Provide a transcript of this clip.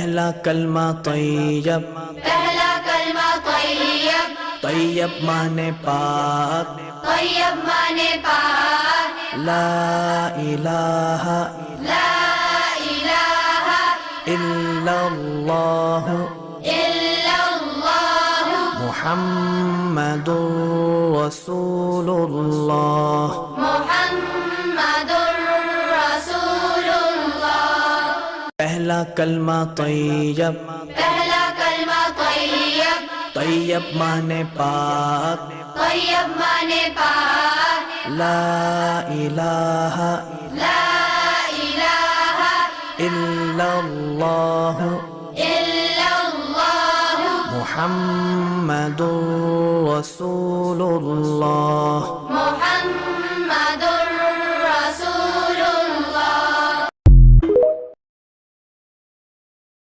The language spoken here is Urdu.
پہلا کلمہ طیب، پہلا کلمہ طیب، طیب مانے پاک، طیب مانے پاک، لا الہ لا الہ الا اللہ الا اللہ محمد رسول اللہ۔ محمد رسول اللہ۔ پہلا کلمہ طیب، پہلا کلمہ طیب، طیب مانے پاک، طیب مانے پاک، لا الہ لا الہ الا اللہ الا اللہ محمد رسول اللہ۔ محمد